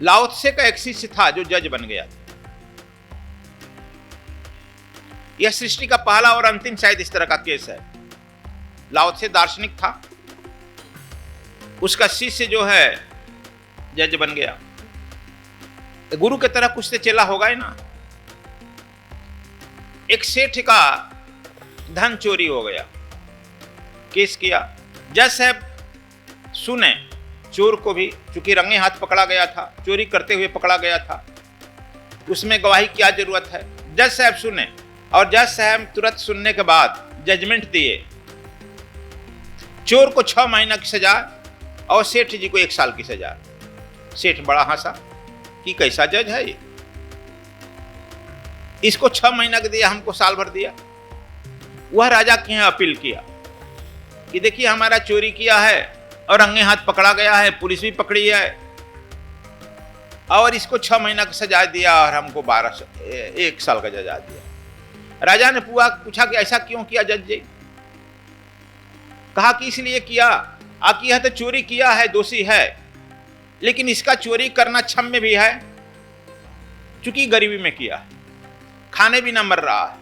लाओ त्से का एक शिष्य था जो जज बन गया। यह सृष्टि का पहला और अंतिम शायद इस तरह का केस है। लाओ त्से दार्शनिक था, उसका शिष्य जो है जज बन गया। गुरु की तरह कुछ से चेला होगा ही ना। एक सेठ का धन चोरी हो गया, केस किया। जज साहब सुने चोर को भी, चूंकि रंगे हाथ पकड़ा गया था, चोरी करते हुए पकड़ा गया था, उसमें गवाही क्या जरूरत है। जज साहब सुने और जज साहब तुरंत सुनने के बाद जजमेंट दिए, चोर को 6 महीना की सजा और सेठ जी को 1 साल की सजा। सेठ बड़ा हंसा कि कैसा जज है ये, इसको 6 महीना का दिया, हमको साल भर दिया। वह राजा के यहाँ अपील किया कि देखिए हमारा चोरी किया है और रंगे हाथ पकड़ा गया है, पुलिस भी पकड़ी है और इसको 6 महीना की सजा दिया और हमको 1 साल का सजा दिया। राजा ने पूछा कि ऐसा क्यों किया जज जी? कहा कि इसलिए किया कि यह तो चोरी किया है, दोषी है, लेकिन इसका चोरी करना क्षम्य भी है, चूंकि गरीबी में किया, खाने भी ना मर रहा है,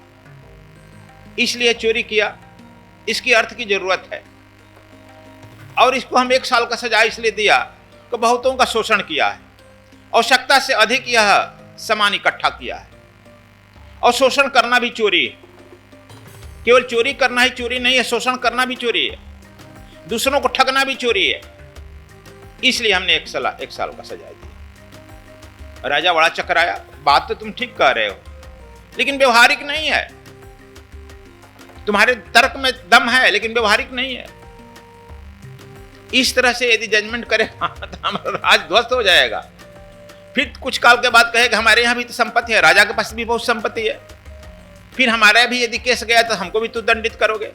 इसलिए चोरी किया, इसकी अर्थ की जरूरत है। और इसको हम 1 साल का सजा इसलिए दिया कि बहुतों का शोषण किया है, आवश्यकता से अधिक यह सामान इकट्ठा किया है। और शोषण करना भी चोरी है, केवल चोरी करना ही चोरी नहीं है, शोषण करना भी चोरी है, दूसरों को ठगना भी चोरी है, इसलिए हमने 1 साल का सजा दिया। राजा बड़ा चकराया, बात तो तुम ठीक कह रहे हो, लेकिन व्यवहारिक नहीं है, तुम्हारे तर्क में दम है लेकिन व्यवहारिक नहीं है। इस तरह से यदि जजमेंट करे तो हमारा राज ध्वस्त हो जाएगा। फिर कुछ काल के बाद कहेगा हमारे यहाँ भी तो संपत्ति है, राजा के पास भी बहुत संपत्ति है, फिर हमारा भी यदि केस गया तो हमको भी तो दंडित करोगे।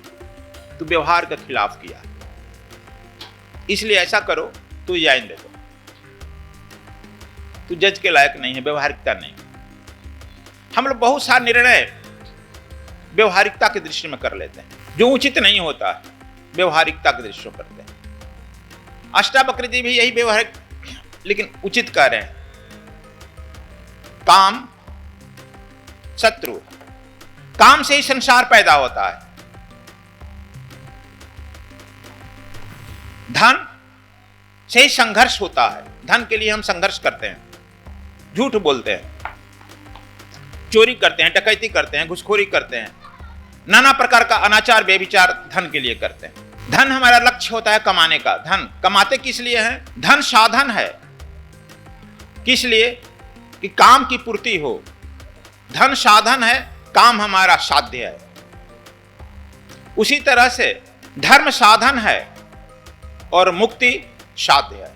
तो व्यवहार के खिलाफ किया, इसलिए ऐसा करो तू जाइन दे दो, तू जज के लायक नहीं है, व्यवहारिकता नहीं। हम लोग बहुत सारे निर्णय व्यवहारिकता की दृष्टि में कर लेते हैं, जो उचित नहीं होता, व्यवहारिकता की दृष्टि में करते हैं। अष्टावक्र जी भी यही व्यवहारिक लेकिन उचित कह रहे हैं। काम शत्रु, काम से ही संसार पैदा होता है। धन से ही संघर्ष होता है, धन के लिए हम संघर्ष करते हैं, झूठ बोलते हैं, चोरी करते हैं, डकैती करते हैं, घुसखोरी करते हैं, नाना प्रकार का अनाचार व्यभिचार धन के लिए करते हैं। धन हमारा लक्ष्य होता है कमाने का। धन कमाते किस लिए हैं? धन साधन है, किस लिए? कि काम की पूर्ति हो। धन साधन है, काम हमारा साध्य है। उसी तरह से धर्म साधन है और मुक्ति साध्य है।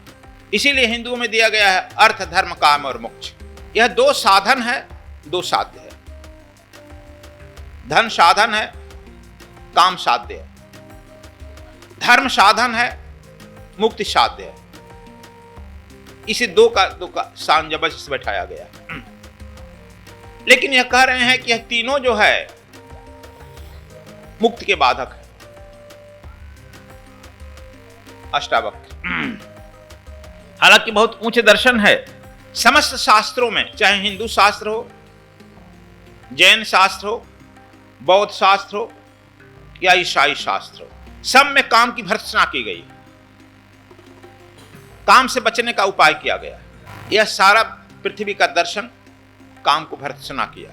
इसीलिए हिंदुओं में दिया गया है अर्थ, धर्म, काम और मोक्ष। यह 2 साधन है, 2 साध्य है। धन साधन है, काम साध्य है, धर्म साधन है, मुक्ति साध्य है। इसे 2 का सामंजस्य बैठाया गया। लेकिन यह कह रहे हैं कि यह तीनों जो है मुक्ति के बाधक है। अष्टावक्र हालांकि बहुत ऊंचे दर्शन है। समस्त शास्त्रों में, चाहे हिंदू शास्त्र हो, जैन शास्त्र हो, बौद्ध शास्त्र हो या ईसाई शास्त्र हो, सब में काम की भर्त्सना की गई, काम से बचने का उपाय किया गया। यह सारा पृथ्वी का दर्शन काम को भर्त्सना किया।